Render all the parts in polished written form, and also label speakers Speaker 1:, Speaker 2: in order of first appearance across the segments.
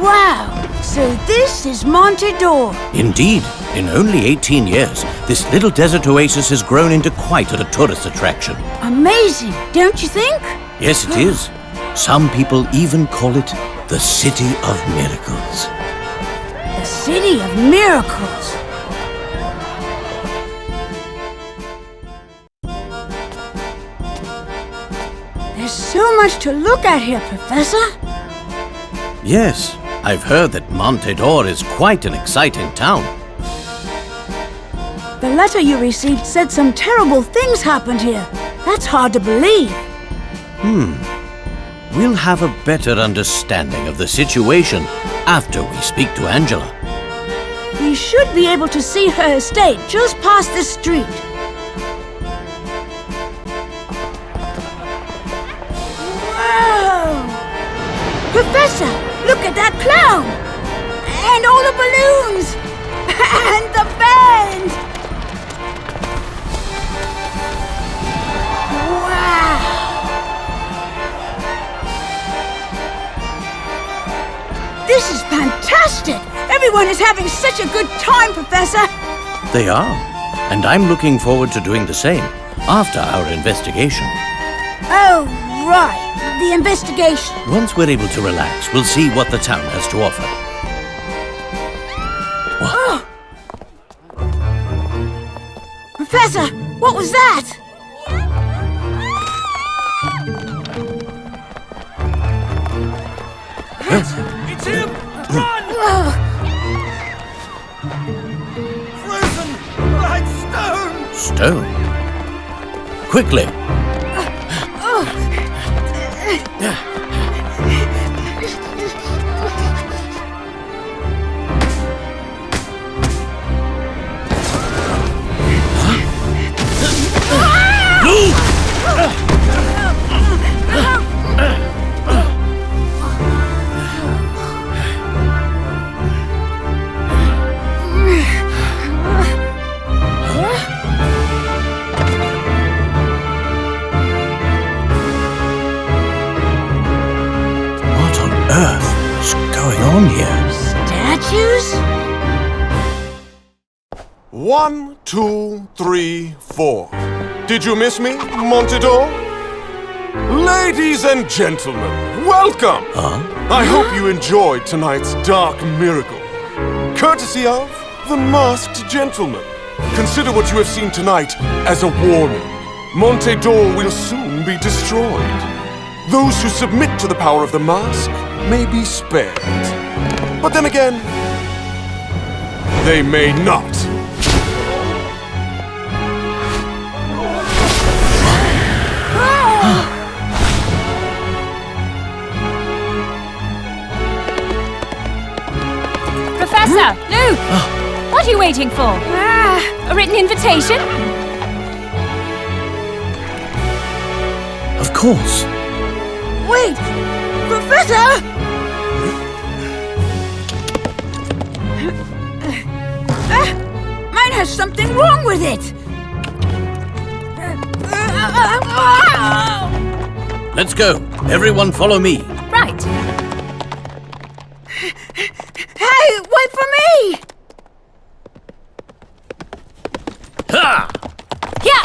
Speaker 1: Wow! So this is Monte.
Speaker 2: Indeed. In only 18 years, this little desert oasis has grown into quite a tourist attraction.
Speaker 1: Amazing, don't you think?
Speaker 2: Yes, it is. Some people even call it the City of Miracles.
Speaker 1: The City of Miracles. There's so much to look at here, Professor.
Speaker 2: Yes, I've heard that Monte is quite an exciting town.
Speaker 1: The letter you received said some terrible things happened here. That's hard to believe.
Speaker 2: We'll have a better understanding of the situation after we speak to Angela.
Speaker 1: We should be able to see her estate just past this street. Wow! Professor, look at that clown! And all the balloons! And the band! Wow! This is fantastic! Everyone is having such a good time, Professor!
Speaker 2: They are, and I'm looking forward to doing the same after our investigation.
Speaker 1: Oh, right. The investigation.
Speaker 2: Once we're able to relax, we'll see what the town has to offer. What?
Speaker 1: Oh. Professor, what was that?
Speaker 3: It's him! Run! Frozen like stone!
Speaker 2: Stone? Quickly! Here.
Speaker 1: Statues?
Speaker 4: 1, 2, 3, 4. Did you miss me, Montedor? Ladies and gentlemen, welcome! I hope you enjoyed tonight's dark miracle. Courtesy of the Masked Gentleman. Consider what you have seen tonight as a warning. Montedor will soon be destroyed. Those who submit to the power of the mask may be spared. But then again, they may not.
Speaker 5: Professor, Luke! What are you waiting for? A written invitation?
Speaker 2: Of course.
Speaker 1: Wait! Professor! Mine has something wrong with it!
Speaker 2: Let's go. Everyone follow me.
Speaker 5: Right.
Speaker 1: Hey, wait for me!
Speaker 2: Ha!
Speaker 5: Yeah!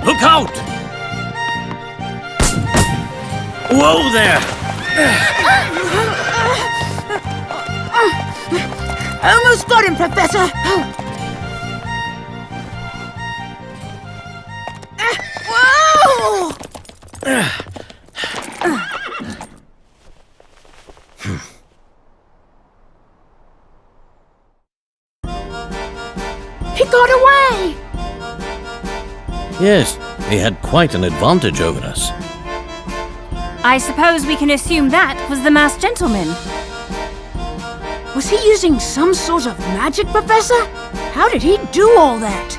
Speaker 2: Look out! Whoa there!
Speaker 1: Almost got him, Professor! Whoa! He got away!
Speaker 2: Yes, he had quite an advantage over us.
Speaker 5: I suppose we can assume that was the masked gentleman.
Speaker 1: Was he using some sort of magic, Professor? How did he do all that?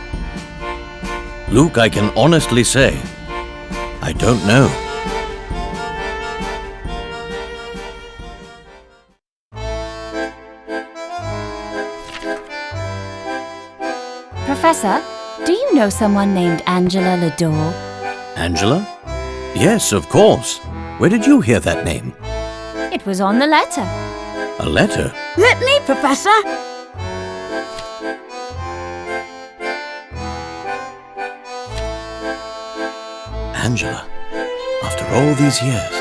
Speaker 2: Luke, I can honestly say, I don't know.
Speaker 5: Professor, do you know someone named Angela Lador?
Speaker 2: Angela? Yes, of course. Where did you hear that name?
Speaker 5: It was on the letter.
Speaker 2: A letter?
Speaker 1: Let me, Professor.
Speaker 2: Angela, after all these years.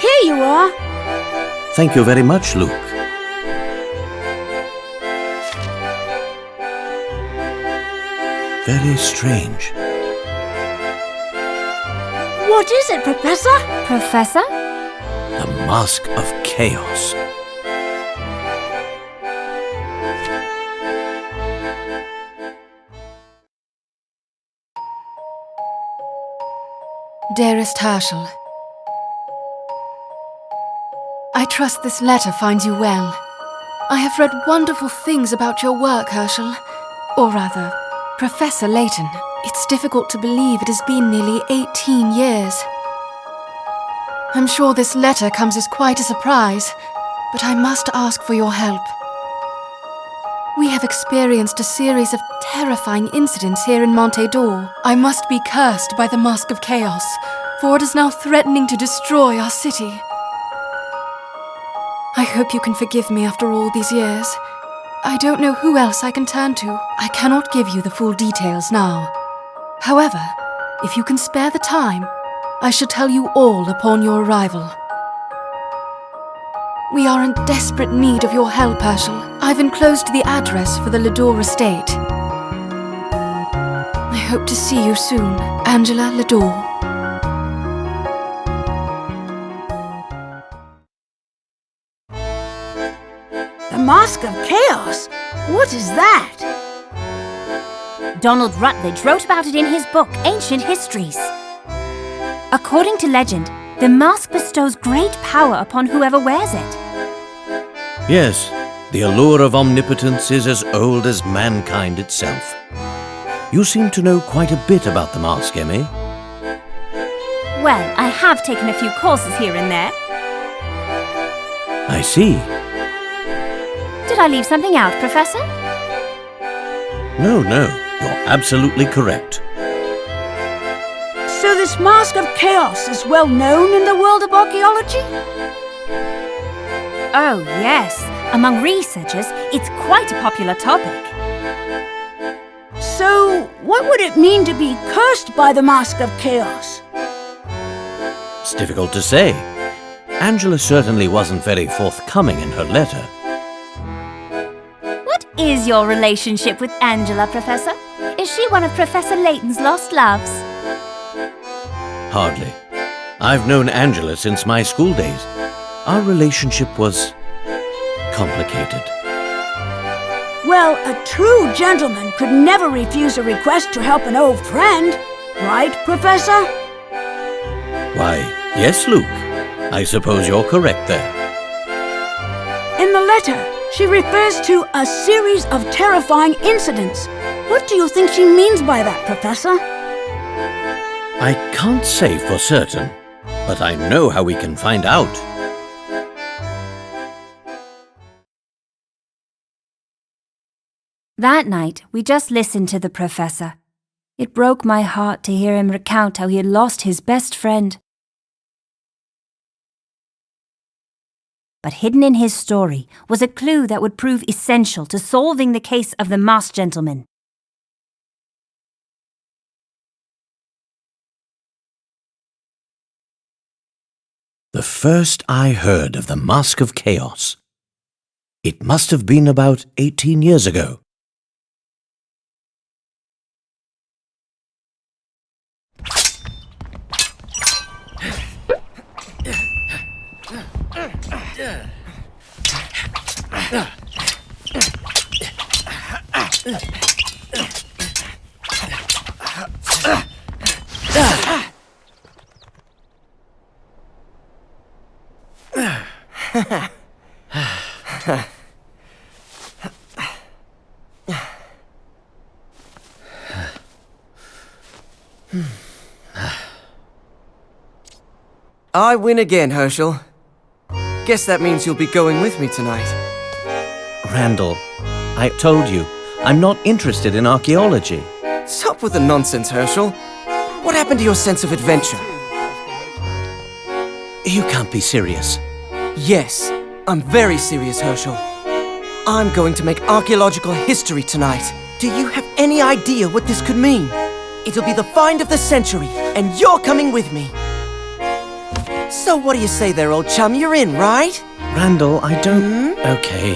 Speaker 1: Here you are.
Speaker 2: Thank you very much, Luke. Very strange.
Speaker 1: What is it, Professor?
Speaker 5: Professor?
Speaker 2: The Mask of Chaos.
Speaker 6: Dearest Herschel, I trust this letter finds you well. I have read wonderful things about your work, Herschel. Or rather, Professor Layton. It's difficult to believe it has been nearly 18 years. I'm sure this letter comes as quite a surprise, but I must ask for your help. We have experienced a series of terrifying incidents here in Monte d'Or. I must be cursed by the Mask of Chaos, for it is now threatening to destroy our city. I hope you can forgive me after all these years. I don't know who else I can turn to. I cannot give you the full details now. However, if you can spare the time, I shall tell you all upon your arrival. We are in desperate need of your help, Herschel. I've enclosed the address for the Lador estate. I hope to see you soon, Angela Lador.
Speaker 1: The Mask of Chaos? What is that?
Speaker 5: Donald Rutledge wrote about it in his book, Ancient Histories. According to legend, the mask bestows great power upon whoever wears it.
Speaker 2: Yes, the allure of omnipotence is as old as mankind itself. You seem to know quite a bit about the mask, Emmy.
Speaker 5: Well, I have taken a few courses here and there.
Speaker 2: I see.
Speaker 5: Did I leave something out, Professor?
Speaker 2: No, you're absolutely correct.
Speaker 1: So this Mask of Chaos is well known in the world of archaeology?
Speaker 5: Oh, yes. Among researchers, it's quite a popular topic.
Speaker 1: So, what would it mean to be cursed by the Mask of Chaos?
Speaker 2: It's difficult to say. Angela certainly wasn't very forthcoming in her letter.
Speaker 5: What is your relationship with Angela, Professor? Is she one of Professor Layton's lost loves?
Speaker 2: Hardly. I've known Angela since my school days. Our relationship was complicated.
Speaker 1: Well, a true gentleman could never refuse a request to help an old friend. Right, Professor?
Speaker 2: Why, yes, Luke. I suppose you're correct there.
Speaker 1: In the letter, she refers to a series of terrifying incidents. What do you think she means by that, Professor?
Speaker 2: I can't say for certain, but I know how we can find out.
Speaker 5: That night, we just listened to the Professor. It broke my heart to hear him recount how he had lost his best friend. But hidden in his story was a clue that would prove essential to solving the case of the masked gentleman.
Speaker 2: The first I heard of the Mask of Chaos, it must have been about 18 years ago.
Speaker 7: I win again, Herschel. Guess that means you'll be going with me tonight.
Speaker 2: Randall, I told you, I'm not interested in archaeology.
Speaker 7: Stop with the nonsense, Herschel. What happened to your sense of adventure?
Speaker 2: You can't be serious.
Speaker 7: Yes, I'm very serious, Herschel. I'm going to make archaeological history tonight. Do you have any idea what this could mean? It'll be the find of the century, and you're coming with me. So what do you say there, old chum? You're in, right?
Speaker 2: Randall, I don't... Okay.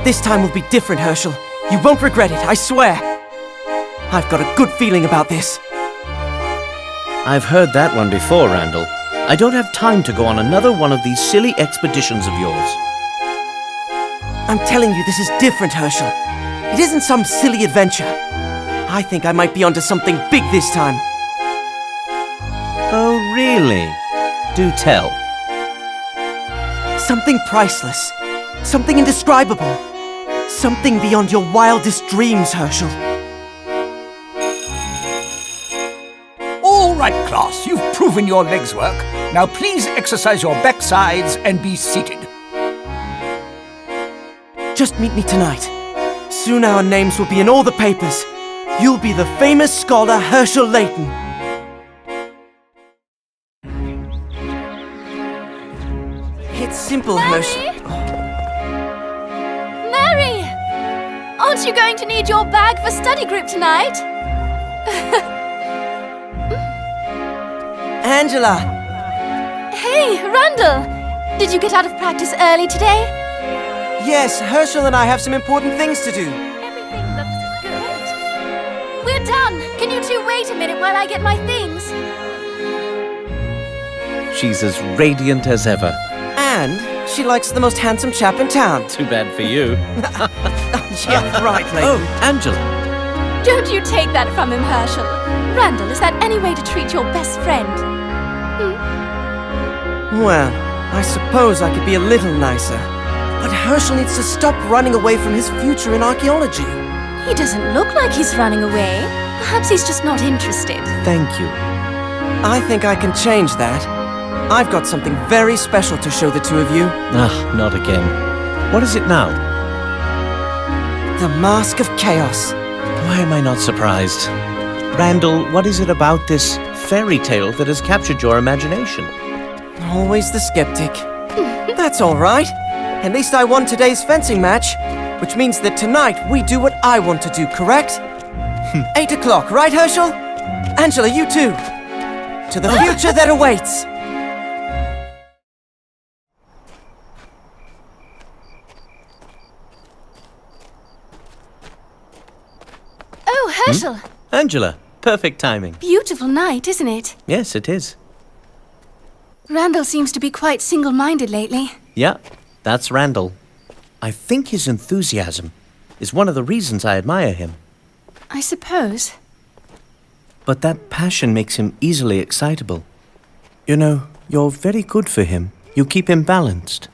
Speaker 7: This time will be different, Herschel. You won't regret it, I swear. I've got a good feeling about this.
Speaker 2: I've heard that one before, Randall. I don't have time to go on another one of these silly expeditions of yours.
Speaker 7: I'm telling you, this is different, Herschel. It isn't some silly adventure. I think I might be onto something big this time.
Speaker 2: Oh, really? Do tell.
Speaker 7: Something priceless. Something indescribable. Something beyond your wildest dreams, Herschel.
Speaker 3: All right, class, you've proven your legs work. Now please exercise your backsides and be seated.
Speaker 7: Just meet me tonight. Soon our names will be in all the papers. You'll be the famous scholar Herschel Layton. It's simple, Herschel.
Speaker 8: Mary! Aren't you going to need your bag for study group tonight?
Speaker 7: Angela!
Speaker 8: Hey, Randall! Did you get out of practice early today?
Speaker 7: Yes, Herschel and I have some important things to do.
Speaker 8: Everything looks good. We're done. Can you two wait a minute while I get my things?
Speaker 2: She's as radiant as ever.
Speaker 7: And she likes the most handsome chap in town.
Speaker 2: Too bad for you.
Speaker 7: Yeah, right, Layton.
Speaker 2: Oh, Angela.
Speaker 8: Don't you take that from him, Herschel. Randall, is that any way to treat your best friend?
Speaker 7: Well, I suppose I could be a little nicer. But Herschel needs to stop running away from his future in archaeology.
Speaker 8: He doesn't look like he's running away. Perhaps he's just not interested.
Speaker 2: Thank you.
Speaker 7: I think I can change that. I've got something very special to show the two of you.
Speaker 2: Ah, not again. What is it now?
Speaker 7: The Mask of Chaos.
Speaker 2: Why am I not surprised? Randall, what is it about this fairy tale that has captured your imagination?
Speaker 7: Always the skeptic. That's all right. At least I won today's fencing match, which means that tonight we do what I want to do, correct? 8 o'clock, right, Herschel? Angela, you too. To the future that awaits.
Speaker 8: Oh, Herschel!
Speaker 2: Angela, perfect timing.
Speaker 8: Beautiful night, isn't it?
Speaker 2: Yes, it is.
Speaker 8: Randall seems to be quite single-minded lately.
Speaker 2: Yeah, that's Randall. I think his enthusiasm is one of the reasons I admire him.
Speaker 8: I suppose.
Speaker 2: But that passion makes him easily excitable. You know, you're very good for him. You keep him balanced.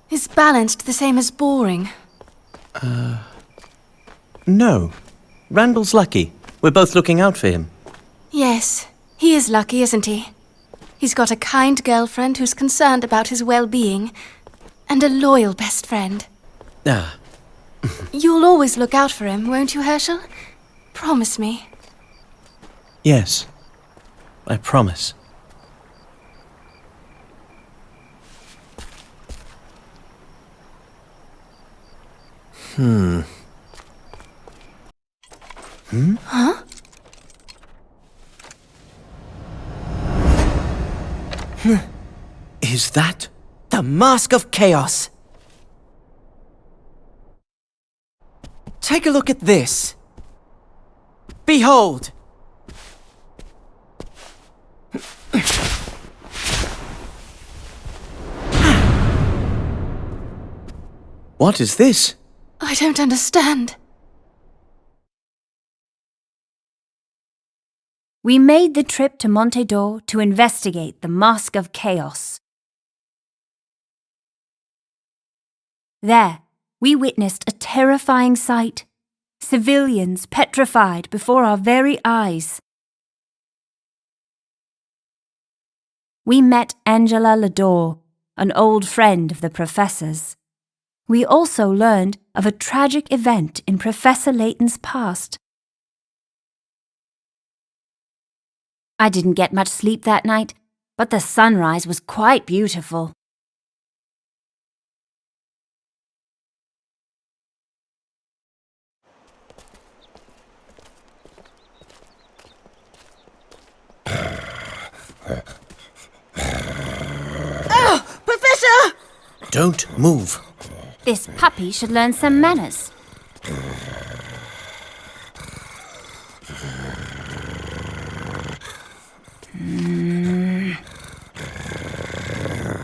Speaker 8: Is balanced the same as boring?
Speaker 2: No. Randall's lucky. We're both looking out for him.
Speaker 8: Yes, he is lucky, isn't he? He's got a kind girlfriend who's concerned about his well-being, and a loyal best friend.
Speaker 2: Ah,
Speaker 8: You'll always look out for him, won't you, Herschel? Promise me.
Speaker 2: yes. I promise.
Speaker 8: Huh?
Speaker 2: Is that...
Speaker 7: The Mask of Chaos. Take a look at this. Behold.
Speaker 2: What is this?
Speaker 8: I don't understand.
Speaker 5: We made the trip to Monte to investigate the Mask of Chaos. There, we witnessed a terrifying sight. Civilians petrified before our very eyes. we met Angela Lador, an old friend of the Professor's. We also learned of a tragic event in Professor Layton's past. I didn't get much sleep that night, but the sunrise was quite beautiful.
Speaker 1: Oh, Professor!
Speaker 2: Don't move.
Speaker 5: This puppy should learn some manners.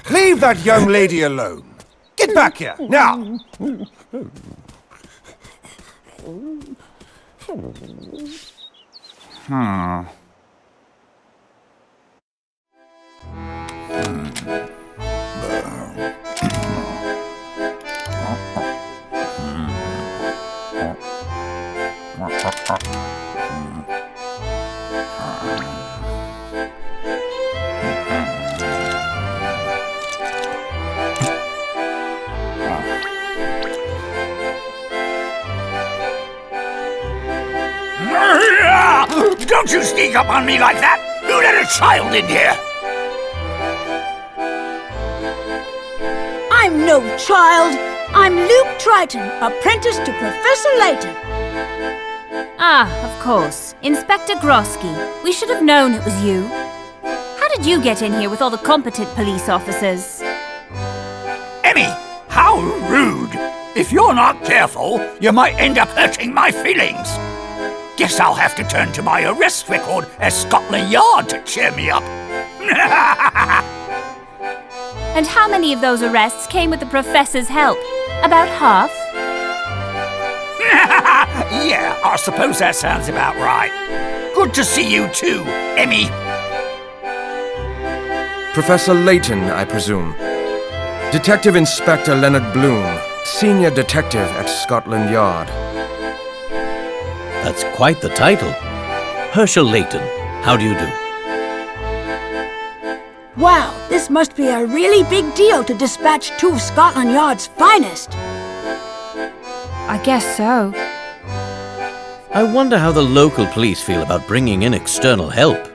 Speaker 3: Leave that young lady alone. Get back here, now! Don't you sneak up on me like that! Who let a child in here?
Speaker 1: I'm no child. I'm Luke Triton, apprentice to Professor Layton.
Speaker 5: Ah, of course. Inspector Grosky. We should have known it was you. How did you get in here with all the competent police officers?
Speaker 3: Emmy, how rude! If you're not careful, you might end up hurting my feelings. Guess I'll have to turn to my arrest record at Scotland Yard to cheer me up.
Speaker 5: And how many of those arrests came with the Professor's help? About half?
Speaker 3: Yeah, I suppose that sounds about right. Good to see you too, Emmy.
Speaker 9: Professor Layton, I presume. Detective Inspector Leonard Bloom, Senior Detective at Scotland Yard.
Speaker 2: That's quite the title. Herschel Layton, how do you do?
Speaker 1: Wow, this must be a really big deal to dispatch two of Scotland Yard's finest.
Speaker 5: I guess so.
Speaker 2: I wonder how the local police feel about bringing in external help.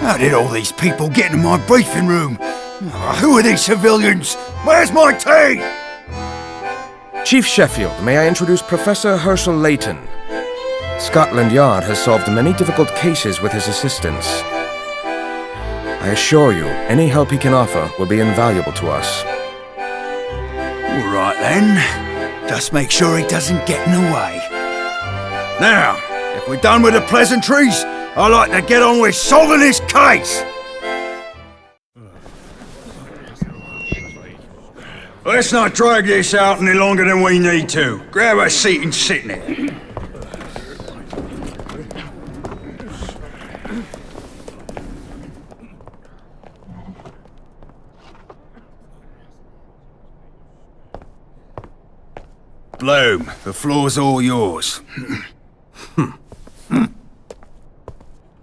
Speaker 3: How did all these people get in my briefing room? Who are these civilians? Where's my tea?
Speaker 9: Chief Sheffield, may I introduce Professor Herschel Layton? Scotland Yard has solved many difficult cases with his assistance. I assure you, any help he can offer will be invaluable to us.
Speaker 3: All right then. Just make sure he doesn't get in the way. Now, if we're done with the pleasantries, I'd like to get on with solving this case. Let's not drag this out any longer than we need to. Grab a seat and sit in it. Bloom, the floor's all yours.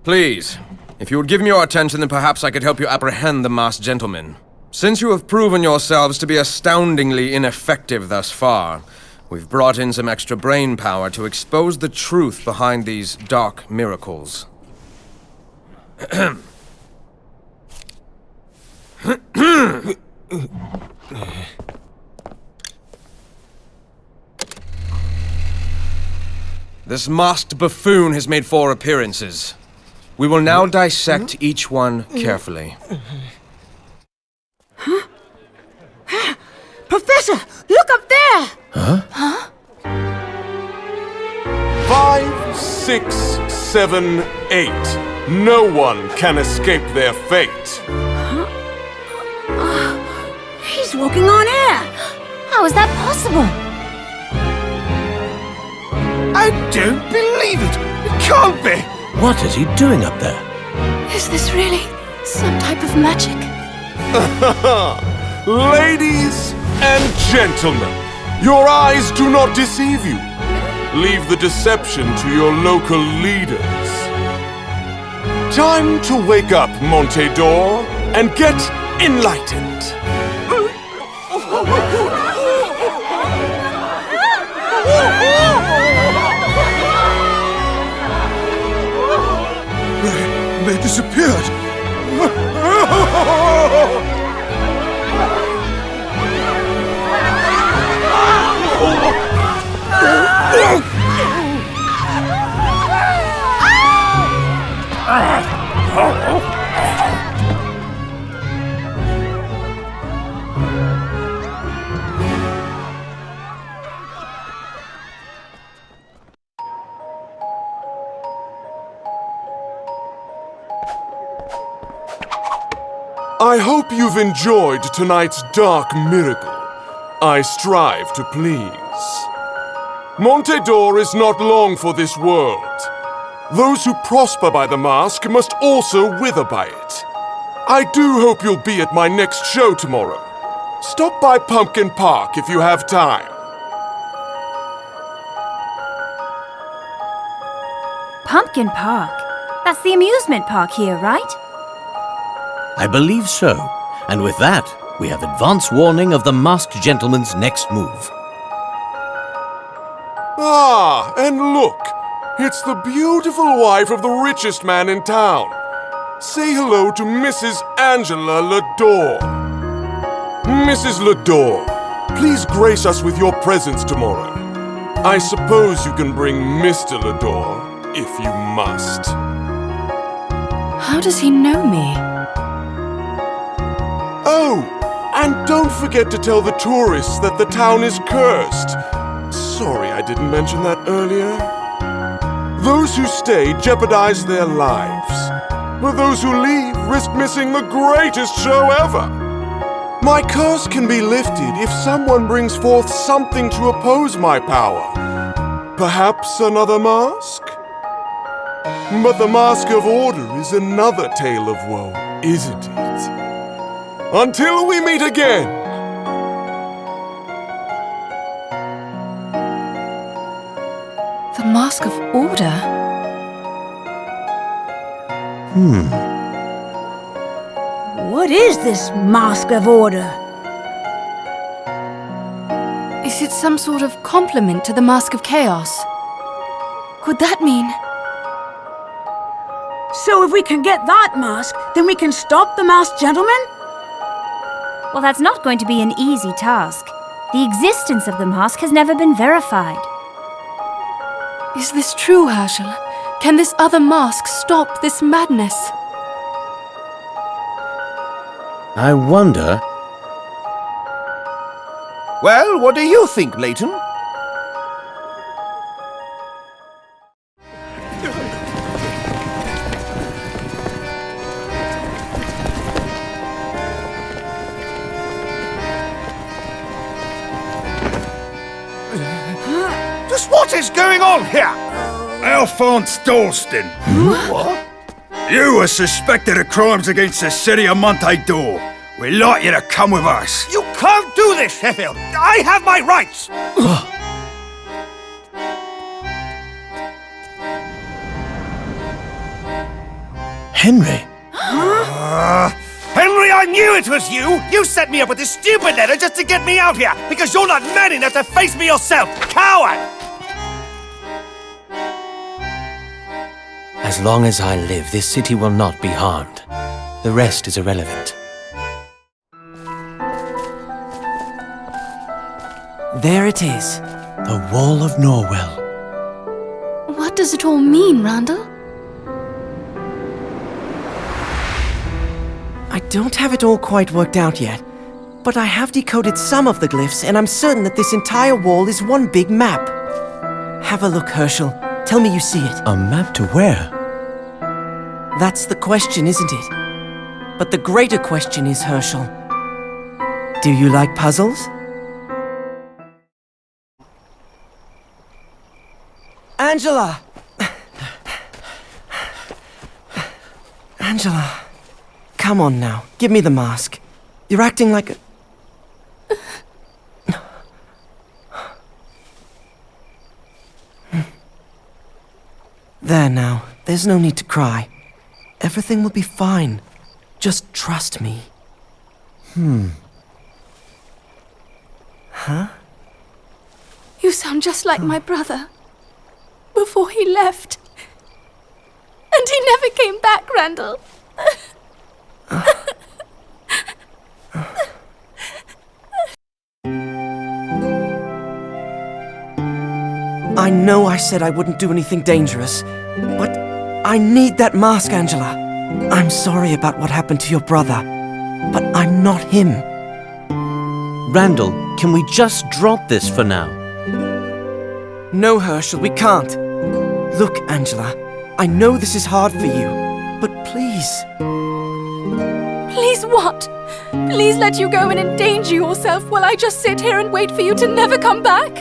Speaker 9: Please, if you would give me your attention, then perhaps I could help you apprehend the masked gentleman. Since you have proven yourselves to be astoundingly ineffective thus far, we've brought in some extra brain power to expose the truth behind these dark miracles. This masked buffoon has made 4 appearances. We will now dissect each one carefully.
Speaker 1: Huh? Professor, look up there!
Speaker 2: Huh?
Speaker 4: 5, 6, 7, 8. No one can escape their fate.
Speaker 1: He's walking on air!
Speaker 5: How is that possible?
Speaker 3: I don't believe it! It can't be!
Speaker 2: What is he doing up there?
Speaker 8: Is this really some type of magic?
Speaker 4: Ladies and gentlemen, your eyes do not deceive you. Leave the deception to your local leaders. Time to wake up, Monte d'Or, and get enlightened.
Speaker 10: They disappeared.
Speaker 4: I hope you've enjoyed tonight's dark miracle. I strive to please. Monte d'Or is not long for this world. Those who prosper by the mask must also wither by it. I do hope you'll be at my next show tomorrow. Stop by Pumpkin Park if you have time.
Speaker 5: Pumpkin Park? That's the amusement park here, right?
Speaker 2: I believe so. And with that, we have advance warning of the masked gentleman's next move.
Speaker 4: Ah, and look! It's the beautiful wife of the richest man in town. Say hello to Mrs. Angela Lador. Mrs. Lador, please grace us with your presence tomorrow. I suppose you can bring Mr. Lador, if you must.
Speaker 6: How does he know me?
Speaker 4: Oh, and don't forget to tell the tourists that the town is cursed. Sorry I didn't mention that earlier. Those who stay jeopardize their lives, but those who leave risk missing the greatest show ever. My curse can be lifted if someone brings forth something to oppose my power. Perhaps another mask? But the mask of order is another tale of woe, isn't it? Until we meet again!
Speaker 6: The Mask of Order?
Speaker 1: What is this Mask of Order?
Speaker 6: Is it some sort of compliment to the Mask of Chaos? Could that mean...
Speaker 1: So if we can get that mask, then we can stop the masked gentleman?
Speaker 5: Well, that's not going to be an easy task. The existence of the mask has never been verified.
Speaker 6: Is this true, Herschel? Can this other mask stop this madness?
Speaker 2: I wonder...
Speaker 10: Well, what do you think, Layton?
Speaker 3: Just what is going on here?
Speaker 11: Alphonse Dalston.
Speaker 3: What?
Speaker 11: You are suspected of crimes against the city of Monte d'Or. We'd like you to come with us.
Speaker 3: You can't do this, Sheffield. I have my rights.
Speaker 2: Henry?
Speaker 3: Henry, I knew it was you! You set me up with this stupid letter just to get me out here, because you're not man enough to face me yourself! Coward!
Speaker 2: As long as I live, this city will not be harmed. The rest is irrelevant.
Speaker 7: There it is.
Speaker 2: The Wall of Norwell.
Speaker 6: What does it all mean, Randall?
Speaker 7: I don't have it all quite worked out yet, but I have decoded some of the glyphs, and I'm certain that this entire wall is one big map. Have a look, Herschel. Tell me you see it.
Speaker 2: A map to where?
Speaker 7: That's the question, isn't it? But the greater question is, Herschel, do you like puzzles? Angela! Angela, come on now, give me the mask. You're acting like a... There now, there's no need to cry. Everything will be fine. Just trust me. Huh?
Speaker 8: You sound just like my brother. Before he left. And he never came back, Randall.
Speaker 7: I know I said I wouldn't do anything dangerous, but I need that mask, Angela. I'm sorry about what happened to your brother, but I'm not him.
Speaker 2: Randall, can we just drop this for now?
Speaker 7: No, Herschel, we can't. Look, Angela, I know this is hard for you, but please.
Speaker 8: Please what? Please let you go and endanger yourself while I just sit here and wait for you to never come back?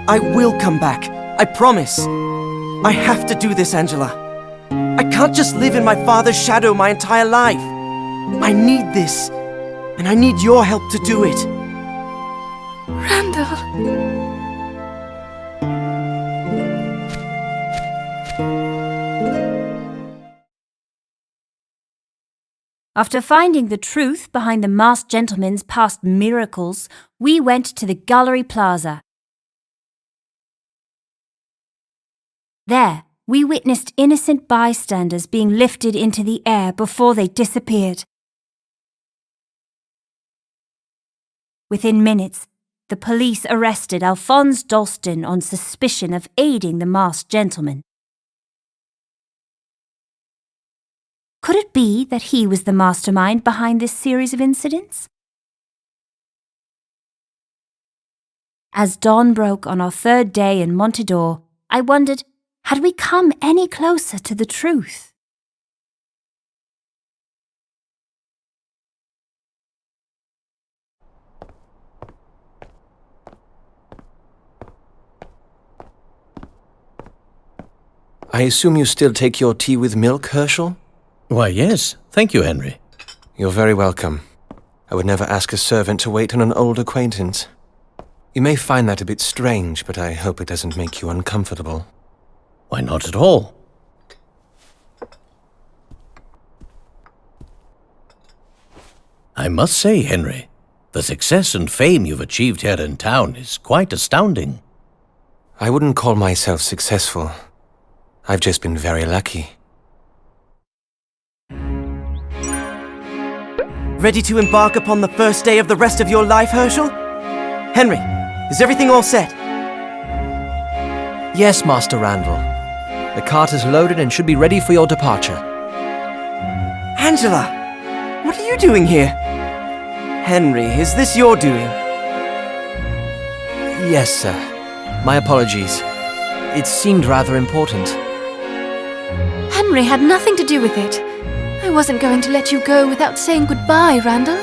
Speaker 7: I will come back. I promise. I have to do this, Angela. I can't just live in my father's shadow my entire life. I need this, and I need your help to do it.
Speaker 8: Randall.
Speaker 5: After finding the truth behind the masked gentleman's past miracles, we went to the Gallery Plaza. There, we witnessed innocent bystanders being lifted into the air before they disappeared. Within minutes, the police arrested Alphonse Dalston on suspicion of aiding the masked gentleman. Could it be that he was the mastermind behind this series of incidents? As dawn broke on our third day in Monte, I wondered, had we come any closer to the truth?
Speaker 12: I assume you still take your tea with milk, Herschel?
Speaker 2: Why, yes. Thank you, Henry.
Speaker 12: You're very welcome. I would never ask a servant to wait on an old acquaintance. You may find that a bit strange, but I hope it doesn't make you uncomfortable.
Speaker 2: Why not at all? I must say, Henry, the success and fame you've achieved here in town is quite astounding.
Speaker 12: I wouldn't call myself successful. I've just been very lucky.
Speaker 7: Ready to embark upon the first day of the rest of your life, Herschel? Henry, is everything all set?
Speaker 13: Yes, Master Randall. The cart is loaded and should be ready for your departure.
Speaker 7: Angela, what are you doing here? Henry, is this your doing?
Speaker 13: Yes, sir. My apologies. It seemed rather important.
Speaker 8: Henry had nothing to do with it. I wasn't going to let you go without saying goodbye, Randall.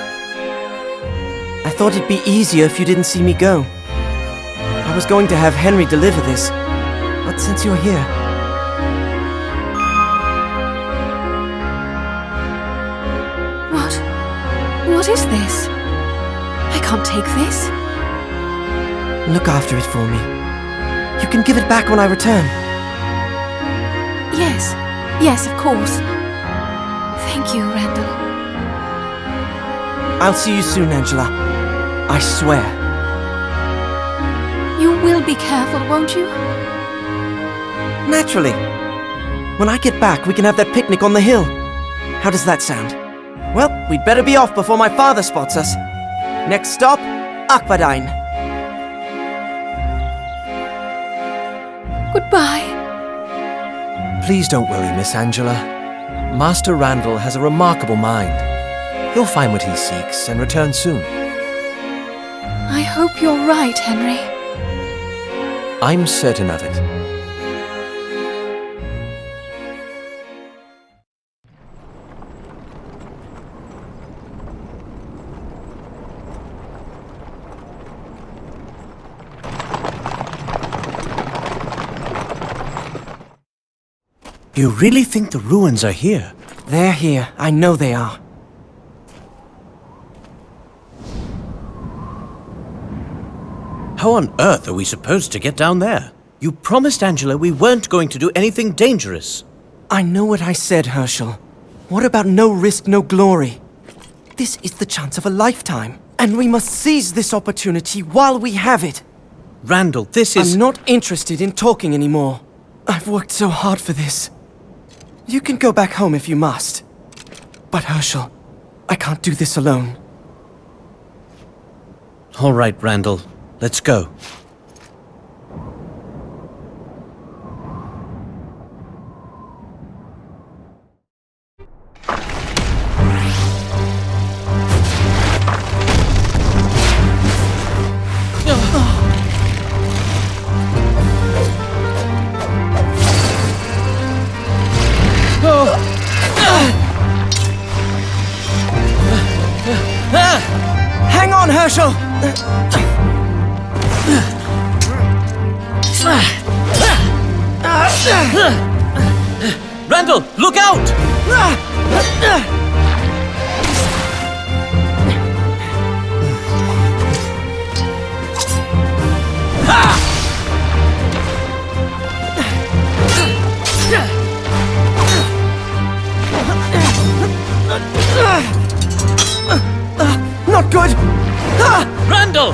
Speaker 7: I thought it'd be easier if you didn't see me go. I was going to have Henry deliver this, but since you're here...
Speaker 8: What is this? I can't take this.
Speaker 7: Look after it for me. You can give it back when I return.
Speaker 8: Yes, of course. Thank you, Randall.
Speaker 7: I'll see you soon, Angela. I swear.
Speaker 8: You will be careful, won't you?
Speaker 7: Naturally. When I get back, we can have that picnic on the hill. How does that sound? Well, we'd better be off before my father spots us. Next stop, Aquadine.
Speaker 8: Goodbye.
Speaker 13: Please don't worry, Miss Angela. Master Randall has a remarkable mind. He'll find what he seeks and return soon.
Speaker 8: I hope you're right, Henry.
Speaker 13: I'm certain of it.
Speaker 2: You really think the ruins are here?
Speaker 7: They're here. I know they are.
Speaker 2: How on earth are we supposed to get down there? You promised Angela we weren't going to do anything dangerous.
Speaker 7: I know what I said, Herschel. What about no risk, no glory? This is the chance of a lifetime, and we must seize this opportunity while we have it.
Speaker 2: Randall, this is...
Speaker 7: I'm not interested in talking anymore. I've worked so hard for this. You can go back home if you must. But Herschel, I can't do this alone.
Speaker 2: All right, Randall. Let's go.
Speaker 7: Hang on, Herschel!
Speaker 2: Randall, look out!
Speaker 7: Not good!
Speaker 2: Randall!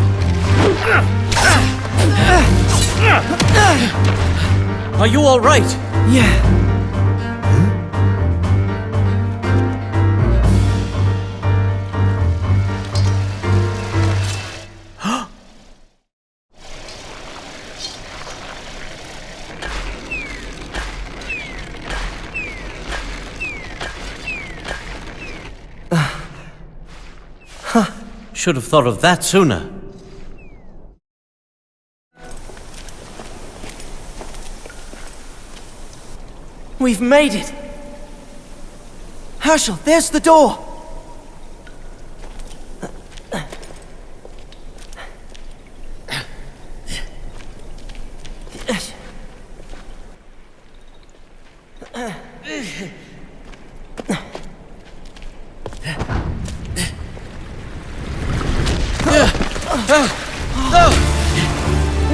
Speaker 2: Are you all right?
Speaker 7: Yeah.
Speaker 2: Should have thought of that sooner.
Speaker 7: We've made it! Herschel, there's the door!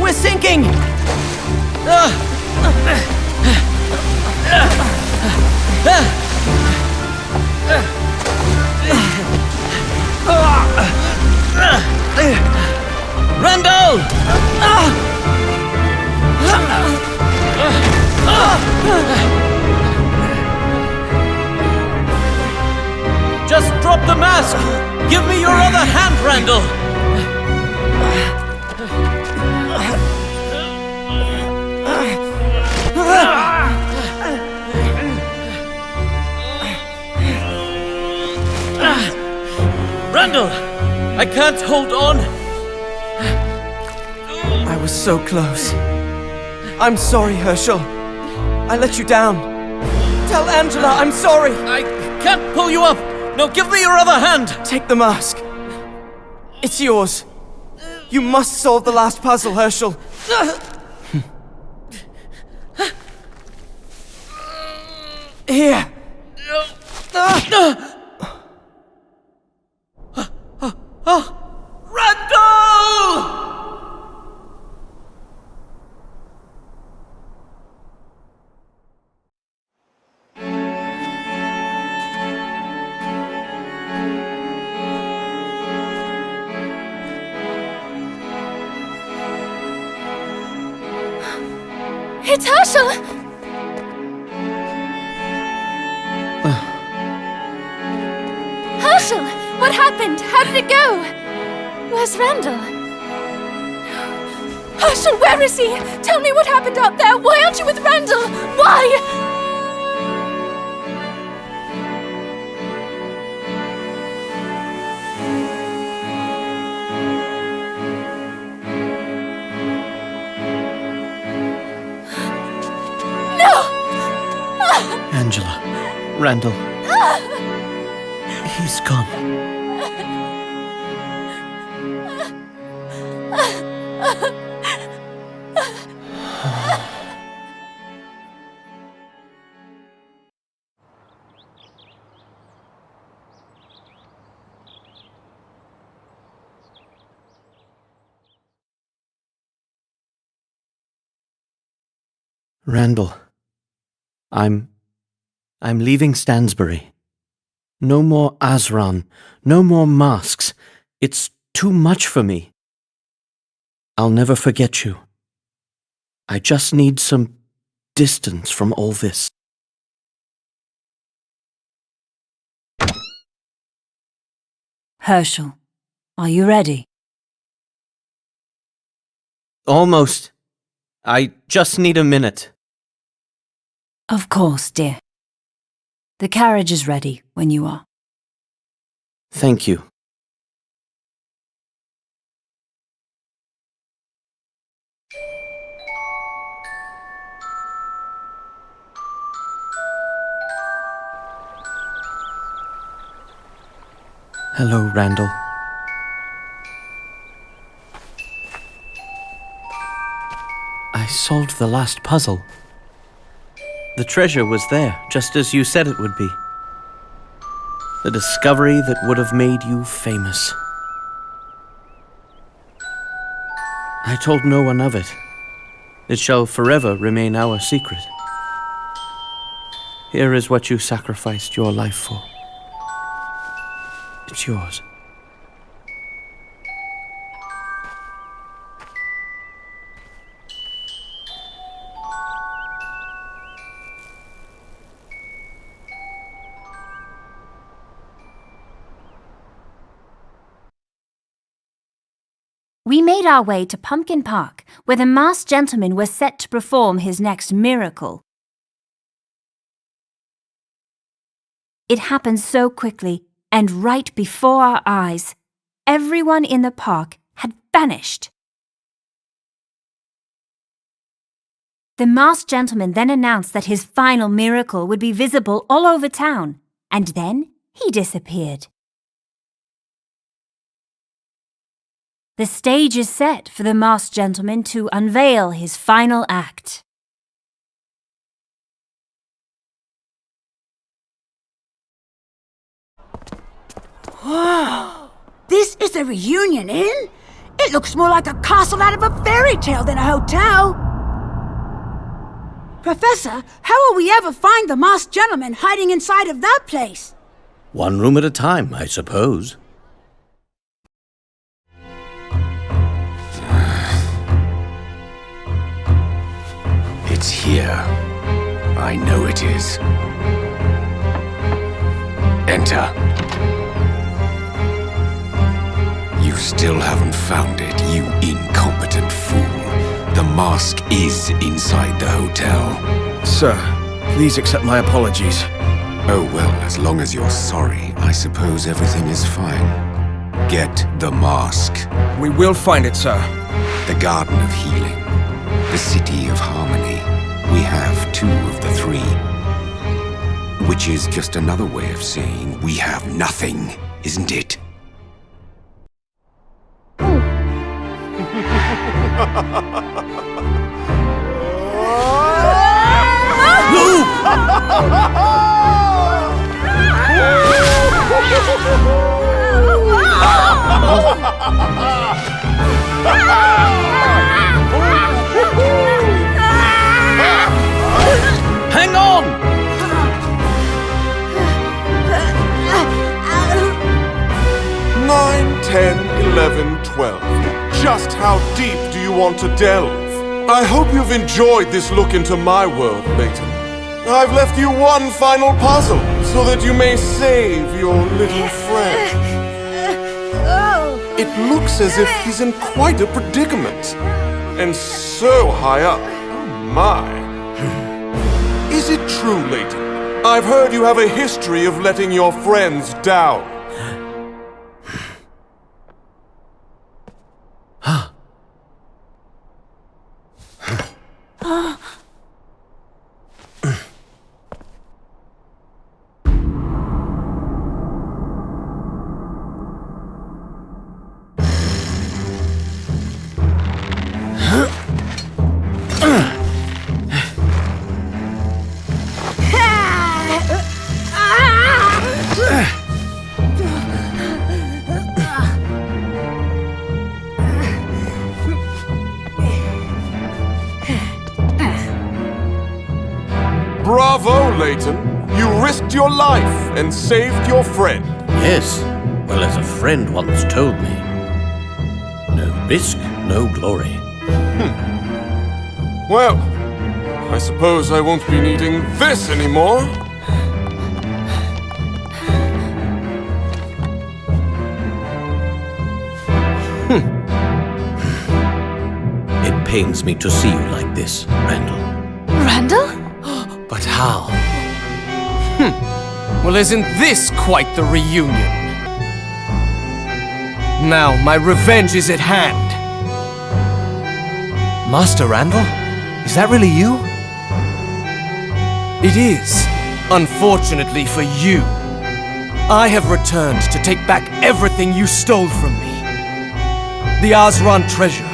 Speaker 7: We're sinking!
Speaker 2: Randall! Just drop the mask! Give me your other hand, Randall! Randall! I can't hold on!
Speaker 7: I was so close. I'm sorry, Herschel. I let you down. Tell Angela I'm sorry!
Speaker 2: I can't pull you up! No, give me your other hand!
Speaker 7: Take the mask. It's yours. You must solve the last puzzle, Herschel. Here.
Speaker 2: Randall!
Speaker 8: It's Herschel! Herschel! What happened? How did it go? Where's Randall? Herschel, where is he? Tell me what happened out there. Why aren't you with Randall? Why?
Speaker 2: Angela, Randall, he's gone. Randall, I'm I'm leaving Stansbury. No more Azran, no more masks. It's too much for me. I'll never forget you. I just need some distance from all this.
Speaker 5: Herschel, are you ready?
Speaker 2: Almost. I just need a minute.
Speaker 5: Of course, dear. The carriage is ready when you are.
Speaker 2: Thank you. Hello, Randall. I solved the last puzzle. The treasure was there, just as you said it would be. The discovery that would have made you famous. I told no one of it. It shall forever remain our secret. Here is what you sacrificed your life for. It's yours.
Speaker 5: We made our way to Pumpkin Park, where the masked gentleman was set to perform his next miracle. It happened so quickly, and right before our eyes, everyone in the park had vanished. The masked gentleman then announced that his final miracle would be visible all over town, and then he disappeared. The stage is set for the masked gentleman to unveil his final act.
Speaker 1: Wow! This is a reunion inn? It looks more like a castle out of a fairy tale than a hotel. Professor, how will we ever find the masked gentleman hiding inside of that place?
Speaker 2: One room at a time, I suppose.
Speaker 14: It's here. I know it is. Enter. You still haven't found it, you incompetent fool. The mask is inside the hotel.
Speaker 9: Sir, please accept my apologies.
Speaker 14: Oh well, as long as you're sorry, I suppose everything is fine. Get the mask.
Speaker 9: We will find it, sir.
Speaker 14: The Garden of Healing. The City of Harmony. We have 2 of the 3. Which is just another way of saying we have nothing, isn't it?
Speaker 2: Hang on!
Speaker 4: 9, 10, 11, 12. Just how deep do you want to delve? I hope you've enjoyed this look into my world, Layton. I've left you one final puzzle, so that you may save your little friend. It looks as if he's in quite a predicament. And so high up. Oh my. Is it true, Layton? I've heard you have a history of letting your friends down. your life and saved your friend.
Speaker 2: Yes, well, as a friend once told me, no risk, no glory.
Speaker 4: Well, I suppose I won't be needing this anymore.
Speaker 2: It pains me to see you like this, Randall.
Speaker 6: Randall?
Speaker 13: But how? Well, isn't this quite the reunion? Now, my revenge is at hand. Master Randall? Is that really you? It is, unfortunately for you. I have returned to take back everything you stole from me. The Azran treasure,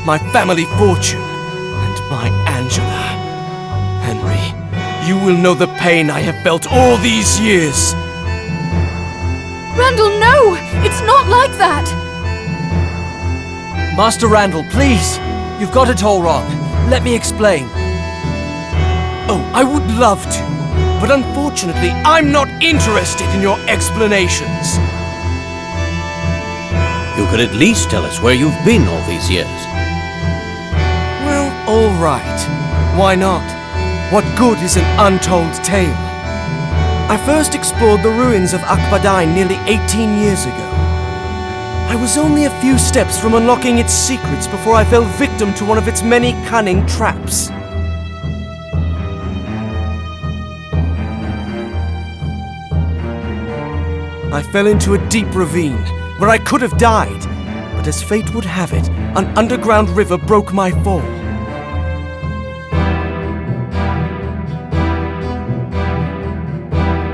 Speaker 13: my family fortune, and my Angela. Henry, you will know the pain I have felt all these years.
Speaker 6: Randall, no! It's not like that!
Speaker 13: Master Randall, please! You've got it all wrong. Let me explain. Oh, I would love to, but unfortunately, I'm not interested in your explanations.
Speaker 2: You could at least tell us where you've been all these years.
Speaker 13: Well, all right. Why not? What good is an untold tale? I first explored the ruins of Akbadine nearly 18 years ago. I was only a few steps from unlocking its secrets before I fell victim to one of its many cunning traps. I fell into a deep ravine where I could have died, but as fate would have it, an underground river broke my fall.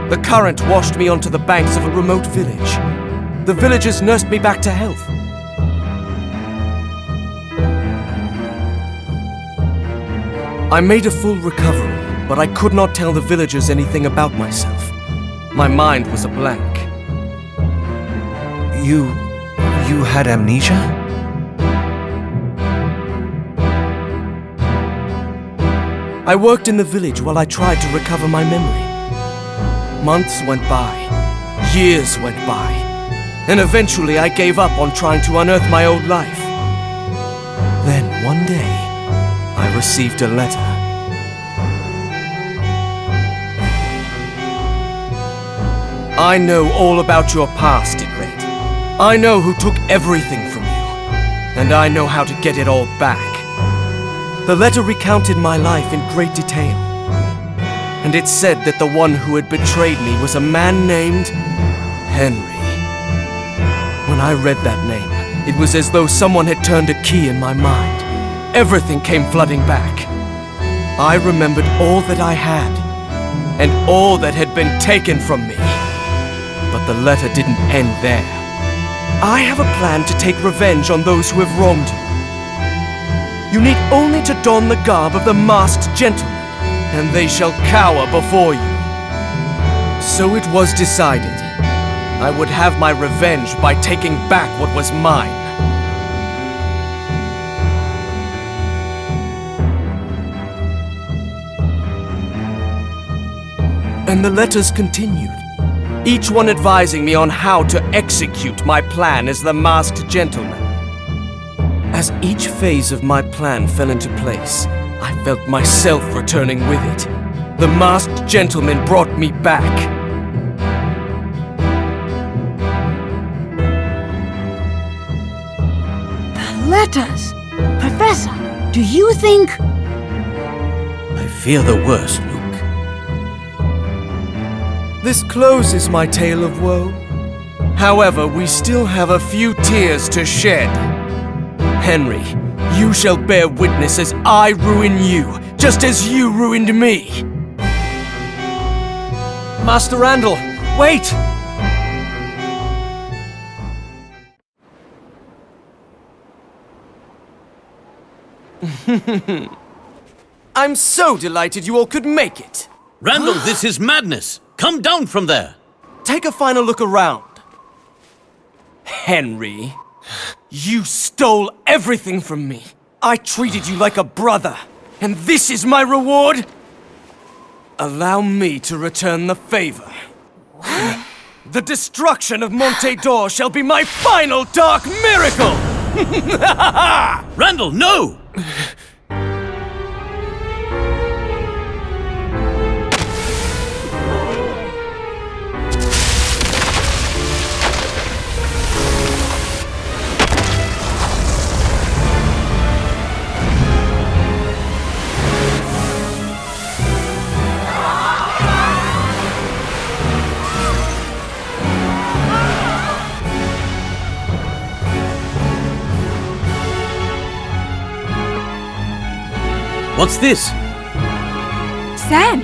Speaker 13: The current washed me onto the banks of a remote village. The villagers nursed me back to health. I made a full recovery, but I could not tell the villagers anything about myself. My mind was a blank.
Speaker 12: You had amnesia?
Speaker 13: I worked in the village while I tried to recover my memory. Months went by, years went by, and eventually I gave up on trying to unearth my old life. Then one day, I received a letter. I know all about your past, it read. I know who took everything from you, and I know how to get it all back. The letter recounted my life in great detail, and it said that the one who had betrayed me was a man named Henry. When I read that name, it was as though someone had turned a key in my mind. Everything came flooding back. I remembered all that I had, and all that had been taken from me. But the letter didn't end there. I have a plan to take revenge on those who have wronged you. You need only to don the garb of the masked gentleman, and they shall cower before you. So it was decided. I would have my revenge by taking back what was mine. And the letters continued, each one advising me on how to execute my plan as the masked gentleman. As each phase of my plan fell into place, I felt myself returning with it. The masked gentleman brought me back.
Speaker 1: The letters! Professor, do you think...
Speaker 2: I fear the worst, Luke.
Speaker 13: This closes my tale of woe. However, we still have a few tears to shed. Henry, you shall bear witness as I ruin you, just as you ruined me. Master Randall, wait! I'm so delighted you all could make it.
Speaker 2: Randall, this is madness! Come down from there!
Speaker 13: Take a final look around. Henry, you stole everything from me. I treated you like a brother, and this is my reward? Allow me to return the favor. The destruction of Monte d'Or shall be my final dark miracle!
Speaker 2: Randall, no! What's this?
Speaker 5: Sand!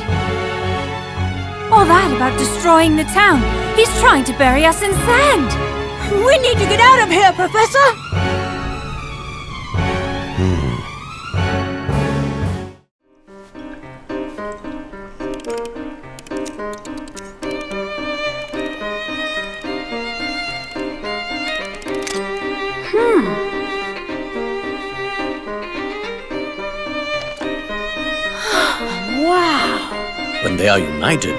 Speaker 5: All that about destroying the town. He's trying to bury us in sand!
Speaker 1: We need to get out of here, Professor! Wow!
Speaker 2: When they are united,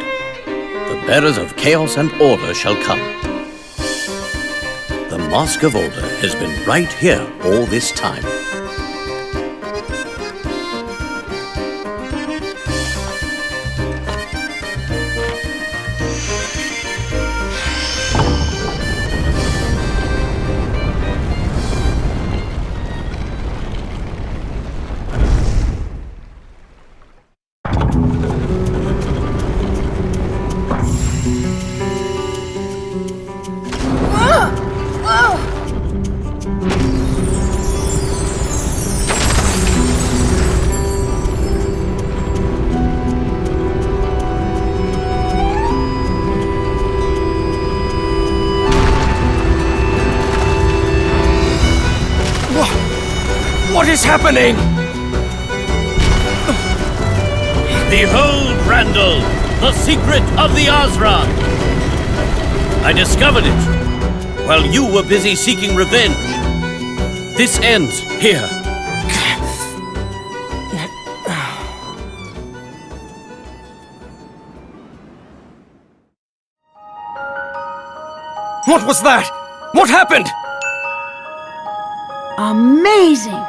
Speaker 2: the bearers of chaos and order shall come. The Mask of Order has been right here all this time.
Speaker 13: What is happening?
Speaker 2: Behold, Randall, the secret of the Azran! I discovered it while you were busy seeking revenge. This ends here.
Speaker 13: What was that? What happened?
Speaker 1: Amazing!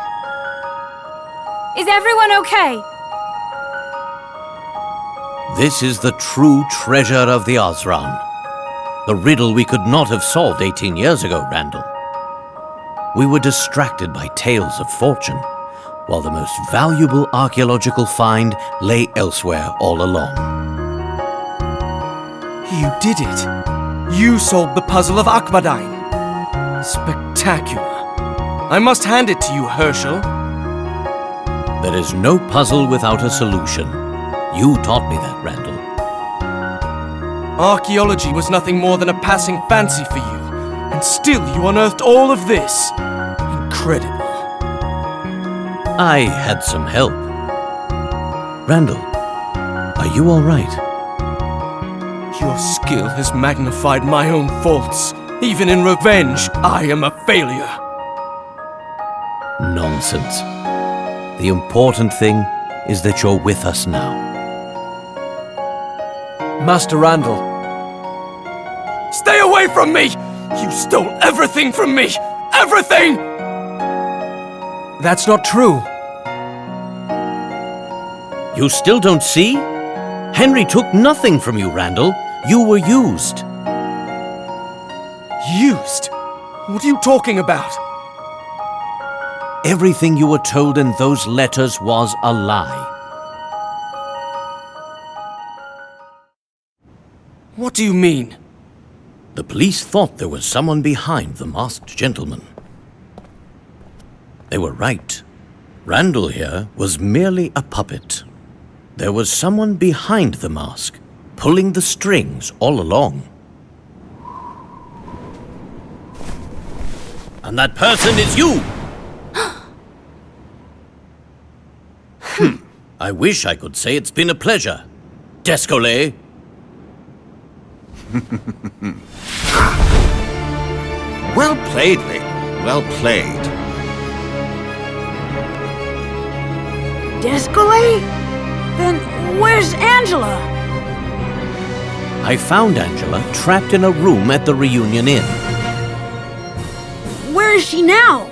Speaker 5: Is everyone okay?
Speaker 2: This is the true treasure of the Azran. The riddle we could not have solved 18 years ago, Randall. We were distracted by tales of fortune, while the most valuable archaeological find lay elsewhere all along.
Speaker 13: You did it. You solved the puzzle of Akbadain. Spectacular. I must hand it to you, Herschel.
Speaker 2: There is no puzzle without a solution. You taught me that, Randall.
Speaker 13: Archaeology was nothing more than a passing fancy for you, and still you unearthed all of this. Incredible.
Speaker 2: I had some help. Randall, are you all right?
Speaker 13: Your skill has magnified my own faults. Even in revenge, I am a failure.
Speaker 2: Nonsense. The important thing is that you're with us now.
Speaker 13: Master Randall. Stay away from me! You stole everything from me! Everything! That's not true.
Speaker 2: You still don't see? Henry took nothing from you, Randall. You were used.
Speaker 13: Used? What are you talking about?
Speaker 2: Everything you were told in those letters was a lie.
Speaker 13: What do you mean?
Speaker 2: The police thought there was someone behind the masked gentleman. They were right. Randall here was merely a puppet. There was someone behind the mask, pulling the strings all along. And that person is you! I wish I could say it's been a pleasure. Descolet.
Speaker 14: Well played, Layton. Well played.
Speaker 1: Descolet? Then where's Angela?
Speaker 2: I found Angela trapped in a room at the Reunion Inn.
Speaker 1: Where is she now?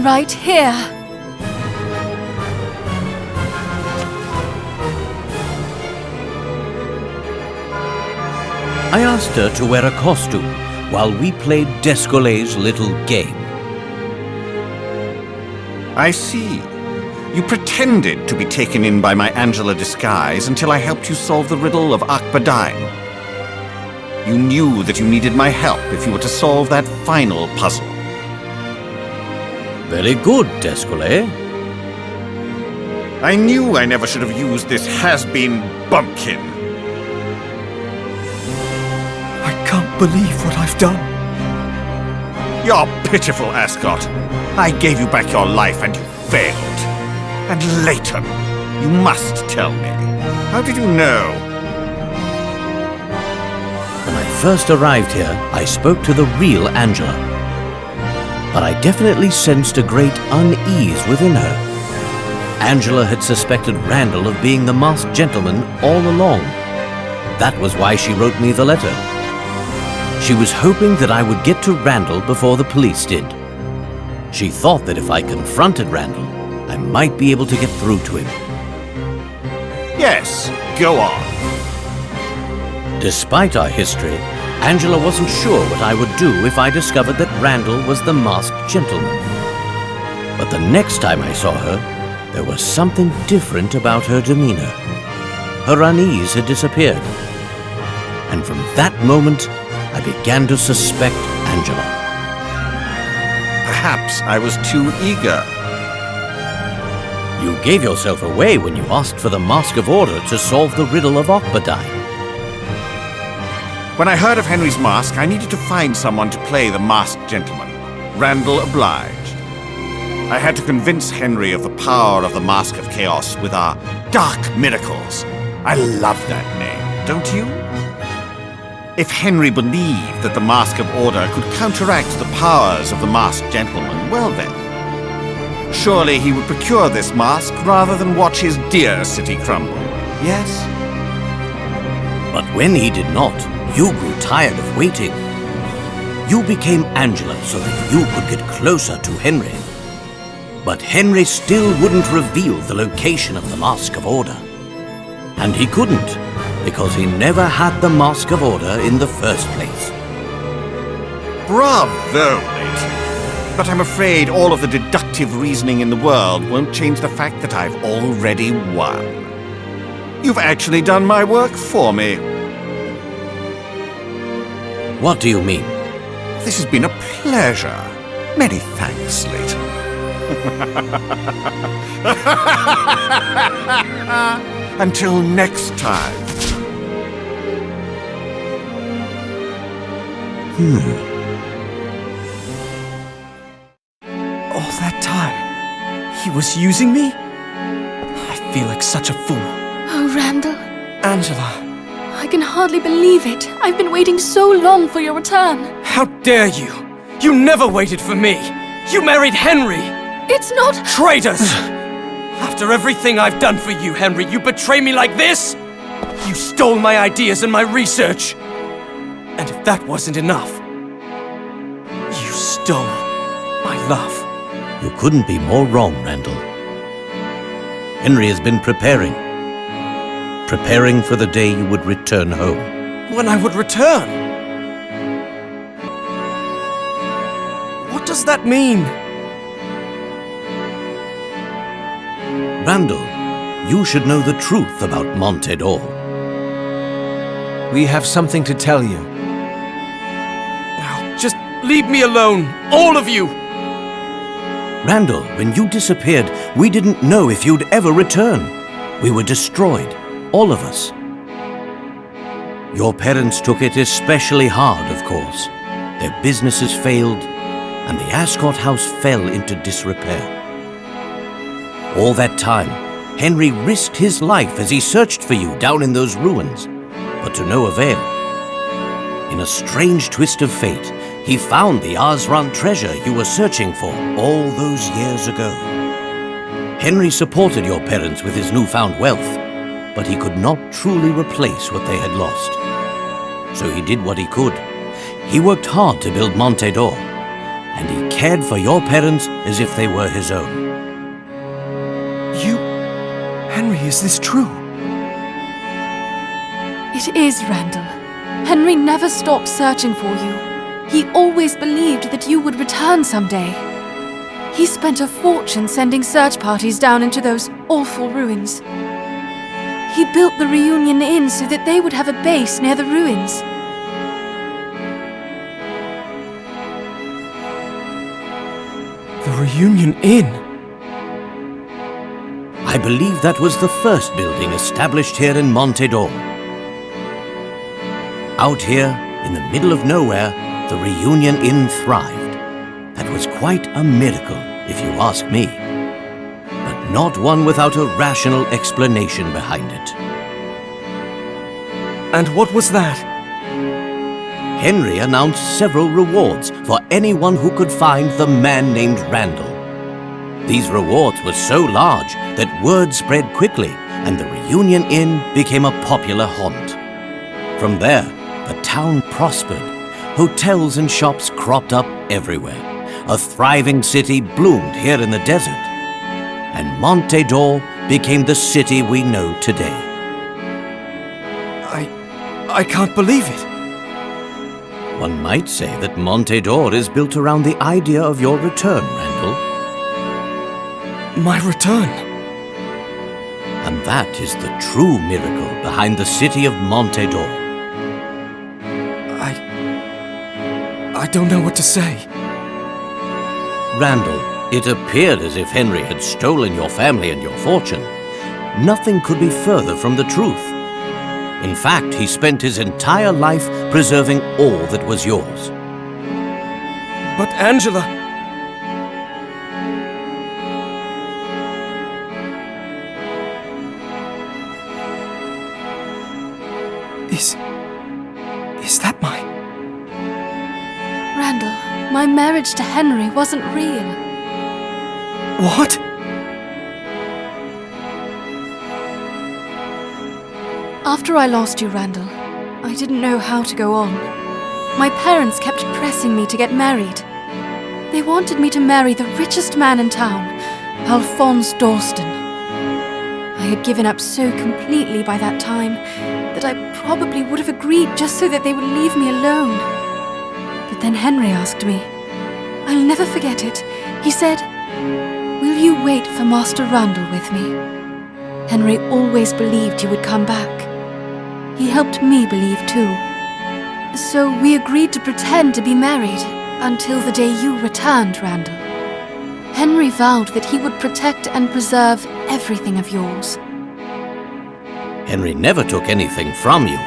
Speaker 6: Right here.
Speaker 2: I asked her to wear a costume while we played Descolet's little game.
Speaker 15: I see. You pretended to be taken in by my Angela disguise until I helped you solve the riddle of Akbadain. You knew that you needed my help if you were to solve that final puzzle.
Speaker 2: Very good, Descolet.
Speaker 15: I knew I never should have used this has-been bumpkin.
Speaker 13: I can't believe what I've done.
Speaker 15: You're pitiful, Ascot. I gave you back your life and you failed. And Layton, you must tell me. How did you know?
Speaker 2: When I first arrived here, I spoke to the real Angela. But I definitely sensed a great unease within her. Angela had suspected Randall of being the masked gentleman all along. That was why she wrote me the letter. She was hoping that I would get to Randall before the police did. She thought that if I confronted Randall, I might be able to get through to him.
Speaker 15: Yes, go on.
Speaker 2: Despite our history, Angela wasn't sure what I would do if I discovered that Randall was the masked gentleman. But the next time I saw her, there was something different about her demeanor. Her unease had disappeared. And from that moment, I began to suspect Angela.
Speaker 15: Perhaps I was too eager.
Speaker 2: You gave yourself away when you asked for the Mask of Order to solve the riddle of Akbadain.
Speaker 15: When I heard of Henry's mask, I needed to find someone to play the masked gentleman. Randall obliged. I had to convince Henry of the power of the Mask of Chaos with our dark miracles. I love that name, don't you? If Henry believed that the Mask of Order could counteract the powers of the masked gentleman, well then, surely he would procure this mask rather than watch his dear city crumble. Yes?
Speaker 2: But when he did not, you grew tired of waiting. You became Angela so that you could get closer to Henry. But Henry still wouldn't reveal the location of the Mask of Order. And he couldn't, because he never had the Mask of Order in the first place.
Speaker 15: Bravo, Layton. But I'm afraid all of the deductive reasoning in the world won't change the fact that I've already won. You've actually done my work for me.
Speaker 2: What do you mean?
Speaker 15: This has been a pleasure. Many thanks, Layton. Until next time.
Speaker 13: All that time, he was using me? I feel like such a fool.
Speaker 8: Oh, Randall.
Speaker 13: Angela,
Speaker 8: I can hardly believe it. I've been waiting so long for your return.
Speaker 13: how dare you? You never waited for me. You married Henry.
Speaker 8: It's not...
Speaker 13: Traitors! After everything I've done for you, Henry, you betray me like this? You stole my ideas and my research. And if that wasn't enough, you stole my love.
Speaker 2: You couldn't be more wrong, Randall. Henry has been preparing for the day you would return home.
Speaker 13: When I would return? What does that mean?
Speaker 2: Randall, you should know the truth about Monte d'Or.
Speaker 12: We have something to tell you.
Speaker 13: Now, just leave me alone, all of you!
Speaker 2: Randall, when you disappeared, we didn't know if you'd ever return. We were destroyed, all of us. Your parents took it especially hard, of course. Their businesses failed, and the Ascot house fell into disrepair. All that time, Henry risked his life as he searched for you down in those ruins, but to no avail. In a strange twist of fate, he found the Azran treasure you were searching for all those years ago. Henry supported your parents with his newfound wealth, but he could not truly replace what they had lost. So he did what he could. He worked hard to build Monte d'Or, and he cared for your parents as if they were his own.
Speaker 13: Henry, is this true?
Speaker 6: It is, Randall. Henry never stopped searching for you. He always believed that you would return someday. He spent a fortune sending search parties down into those awful ruins. He built the Reunion Inn so that they would have a base near the ruins.
Speaker 13: The Reunion Inn?
Speaker 2: I believe that was the first building established here in Monte d'Or. Out here, in the middle of nowhere, the Reunion Inn thrived. That was quite a miracle, if you ask me. But not one without a rational explanation behind it.
Speaker 13: And what was that?
Speaker 2: Henry announced several rewards for anyone who could find the man named Randall. These rewards were so large that word spread quickly, and the Reunion Inn became a popular haunt. From there, the town prospered. Hotels and shops cropped up everywhere. A thriving city bloomed here in the desert. And Monte d'Or became the city we know today.
Speaker 13: I can't believe it.
Speaker 2: One might say that Monte d'Or is built around the idea of your return, Randall.
Speaker 13: My return?
Speaker 2: And that is the true miracle behind the city of Monte d'Or.
Speaker 13: I don't know what to say.
Speaker 2: Randall, it appeared as if Henry had stolen your family and your fortune. Nothing could be further from the truth. In fact, he spent his entire life preserving all that was yours.
Speaker 13: But Angela... Is that my...
Speaker 6: Randall, my marriage to Henry wasn't real.
Speaker 13: What?
Speaker 6: After I lost you, Randall, I didn't know how to go on. My parents kept pressing me to get married. They wanted me to marry the richest man in town, Alphonse Dorston. I had given up so completely by that time that I probably would have agreed just so that they would leave me alone. But then Henry asked me. I'll never forget it. He said, "Will you wait for Master Randall with me?" Henry always believed you would come back. He helped me believe too. So we agreed to pretend to be married until the day you returned, Randall. Henry vowed that he would protect and preserve everything of yours.
Speaker 2: Henry never took anything from you.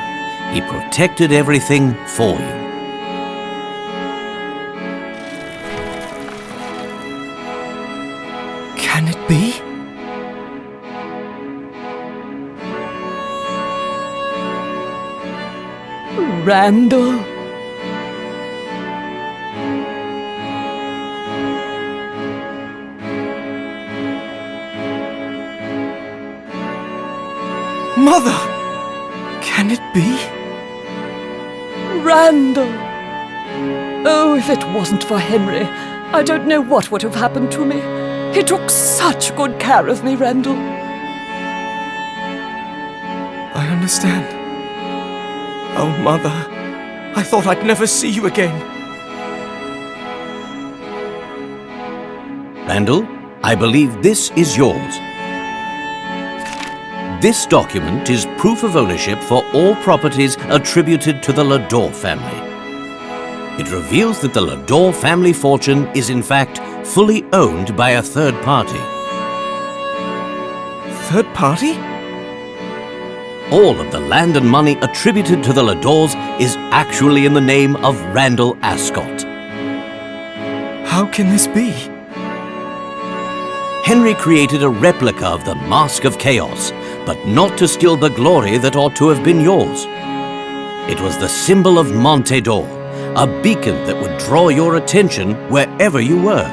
Speaker 2: He protected everything for you.
Speaker 13: Can it be?
Speaker 1: Randall.
Speaker 13: Mother! Can it be?
Speaker 1: Randall! Oh, if it wasn't for Henry, I don't know what would have happened to me. He took such good care of me, Randall.
Speaker 13: I understand. Oh, Mother, I thought I'd never see you again.
Speaker 2: Randall, I believe this is yours. This document is proof of ownership for all properties attributed to the Lador family. It reveals that the Lador family fortune is in fact fully owned by a third party.
Speaker 13: Third party?
Speaker 2: All of the land and money attributed to the Ladors is actually in the name of Randall Ascot.
Speaker 13: How can this be?
Speaker 2: Henry created a replica of the Mask of Chaos, but not to steal the glory that ought to have been yours. It was the symbol of Monte d'Or, a beacon that would draw your attention wherever you were.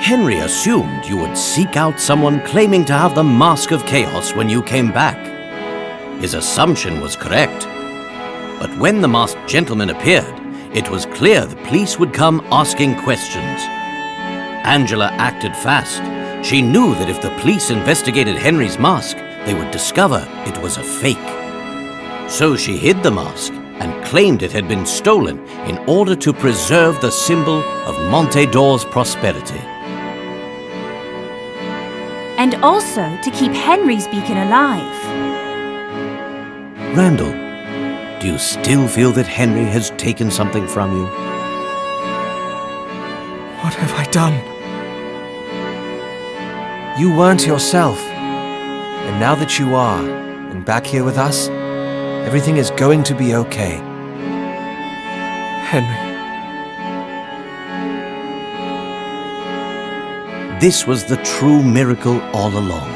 Speaker 2: Henry assumed you would seek out someone claiming to have the Mask of Chaos when you came back. His assumption was correct. But when the masked gentleman appeared, it was clear the police would come asking questions. Angela acted fast. She knew that if the police investigated Henry's mask, they would discover it was a fake. So she hid the mask and claimed it had been stolen in order to preserve the symbol of Monte d'Or's prosperity.
Speaker 5: And also to keep Henry's beacon alive.
Speaker 2: Randall, do you still feel that Henry has taken something from you?
Speaker 13: What have I done? You weren't yourself. And now that you are, and back here with us, everything is going to be okay. Henry.
Speaker 2: This was the true miracle all along.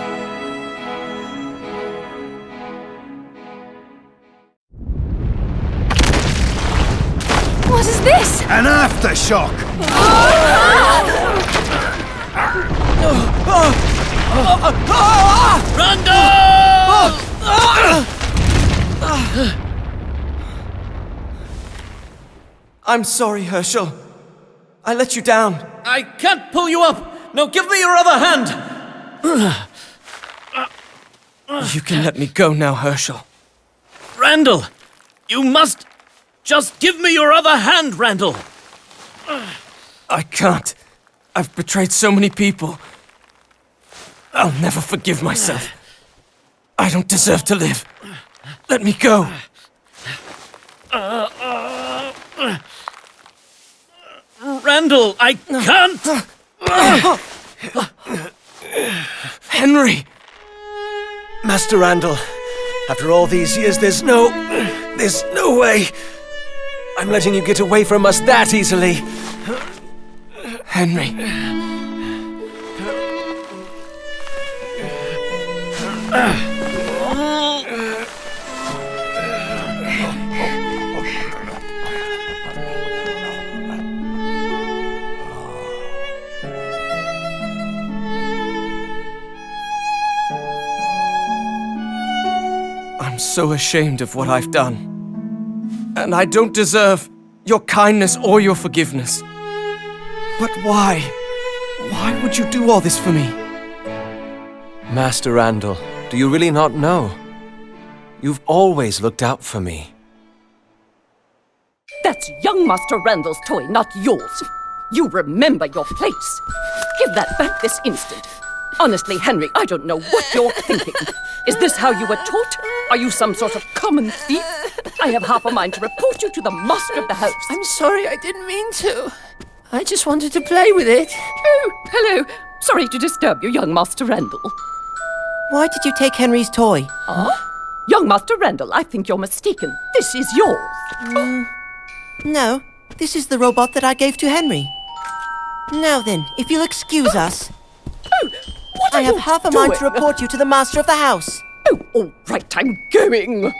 Speaker 6: What is this?
Speaker 11: An aftershock!
Speaker 13: I'm sorry, Herschel. I let you down.
Speaker 2: I can't pull you up! Now give me your other hand!
Speaker 13: You can let me go now, Herschel.
Speaker 2: Randall! You must just give me your other hand, Randall!
Speaker 13: I can't. I've betrayed so many people. I'll never forgive myself. I don't deserve to live. Let me go.
Speaker 2: Randall, I can't!
Speaker 13: Henry!
Speaker 12: Master Randall, after all these years, there's no way I'm letting you get away from us that easily.
Speaker 13: Henry. I'm so ashamed of what I've done. And I don't deserve your kindness or your forgiveness. But why? Why would you do all this for me?
Speaker 12: Master Randall, do you really not know? You've always looked out for me.
Speaker 16: That's young Master Randall's toy, not yours. You remember your place. Give that back this instant. Honestly, Henry, I don't know what you're thinking. Is this how you were taught? Are you some sort of common thief? I have half a mind to report you to the master of the house.
Speaker 17: I'm sorry, I didn't mean to. I just wanted to play with it.
Speaker 16: Oh, hello. Sorry to disturb you, young Master Randall.
Speaker 7: Why did you take Henry's toy?
Speaker 16: Huh? Young Master Randall, I think you're mistaken. This is yours.
Speaker 7: No, this is the robot that I gave to Henry. Now then, if you'll excuse us.
Speaker 16: Oh, what
Speaker 7: I
Speaker 16: are
Speaker 7: have
Speaker 16: you
Speaker 7: half a
Speaker 16: doing?
Speaker 7: mind to report you to the master of the house.
Speaker 16: Oh, all right, I'm going.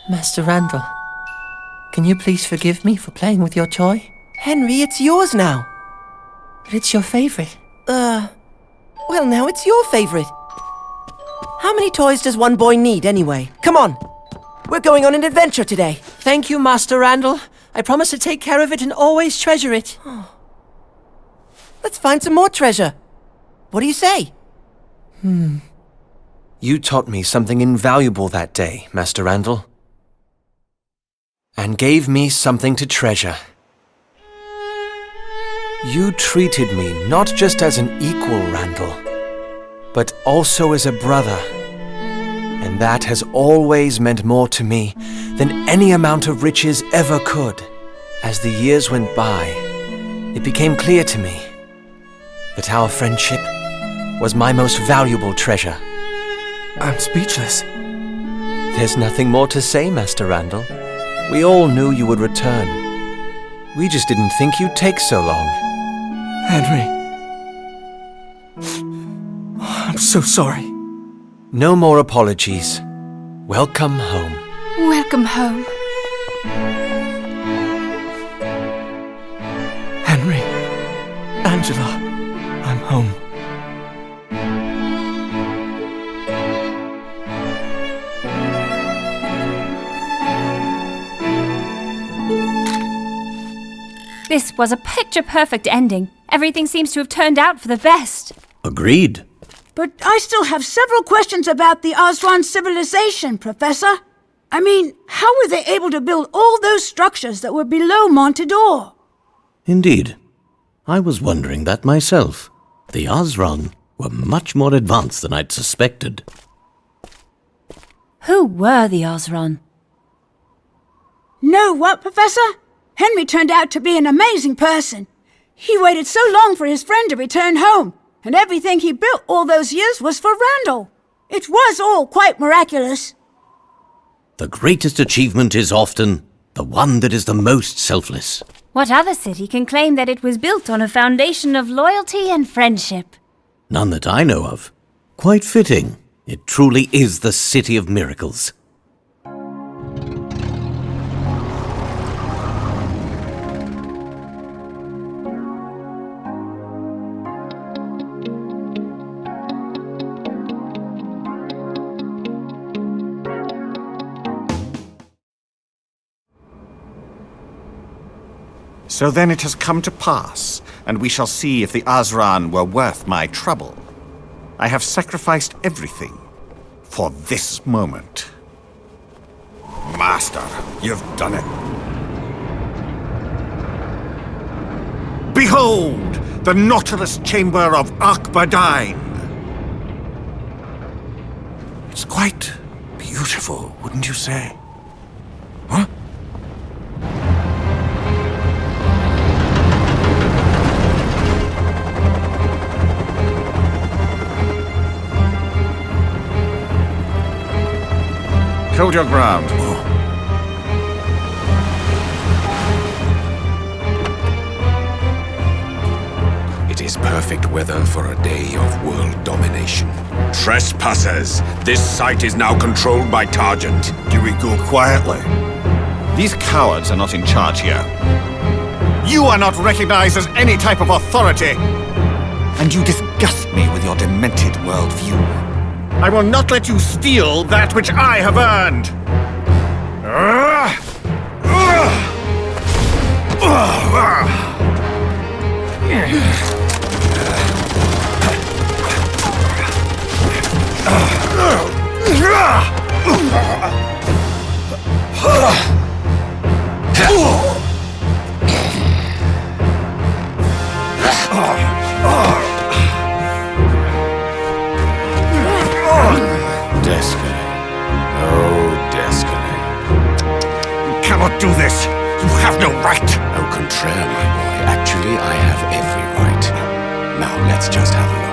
Speaker 17: Master Randall, can you please forgive me for playing with your toy?
Speaker 7: Henry, it's yours now.
Speaker 17: But it's your favorite.
Speaker 7: Well, now it's your favorite. How many toys does one boy need, anyway? Come on. We're going on an adventure today.
Speaker 17: Thank you, Master Randall. I promise to take care of it and always treasure it.
Speaker 7: Let's find some more treasure. What do you say?
Speaker 12: You taught me something invaluable that day, Master Randall. And gave me something to treasure. You treated me not just as an equal, Randall, but also as a brother. And that has always meant more to me than any amount of riches ever could. As the years went by, it became clear to me that our friendship was my most valuable treasure.
Speaker 13: I'm speechless.
Speaker 12: There's nothing more to say, Master Randall. We all knew you would return. We just didn't think you'd take so long.
Speaker 13: Henry. I'm so sorry.
Speaker 12: No more apologies. Welcome home.
Speaker 6: Welcome home.
Speaker 13: Angela, I'm home.
Speaker 5: This was a picture-perfect ending. Everything seems to have turned out for the best.
Speaker 2: Agreed.
Speaker 1: But I still have several questions about the Osran civilization, Professor. I mean, how were they able to build all those structures that were below Monte d'Or?
Speaker 2: Indeed. I was wondering that myself. The Osran were much more advanced than I'd suspected.
Speaker 5: Who were the Osran?
Speaker 1: Know what, Professor? Henry turned out to be an amazing person. He waited so long for his friend to return home, and everything he built all those years was for Randall. It was all quite miraculous.
Speaker 2: The greatest achievement is often the one that is the most selfless.
Speaker 5: What other city can claim that it was built on a foundation of loyalty and friendship?
Speaker 2: None that I know of. Quite fitting. It truly is the City of Miracles.
Speaker 15: So then it has come to pass, and we shall see if the Osran were worth my trouble. I have sacrificed everything for this moment.
Speaker 11: Master, you've done it.
Speaker 15: Behold, the Nautilus Chamber of Akbadine! It's quite beautiful, wouldn't you say? Huh? Hold your ground.
Speaker 14: It is perfect weather for a day of world domination. Trespassers! This site is now controlled by Targent.
Speaker 15: Do we go quietly? These cowards are not in charge here. You are not recognized as any type of authority! And you disgust me with your demented worldview. I will not let you steal that which I have earned!
Speaker 14: Descale. Oh, Descale.
Speaker 15: You cannot do this! You have no right!
Speaker 14: Au contraire, my boy. Actually, I have every right. Now, let's just have a look.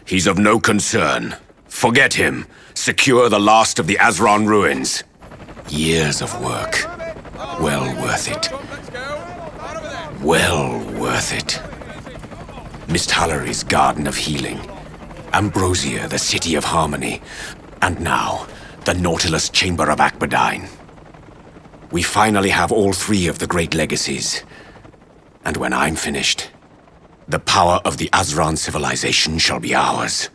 Speaker 14: He's of no concern. Forget him. Secure the last of the Osran ruins. Years of work. Well worth it. Well worth it. Mist Hallory's Garden of Healing. Ambrosia, the City of Harmony. And now, the Nautilus Chamber of Akbadine. We finally have all three of the great legacies. And when I'm finished, the power of the Osran civilization shall be ours.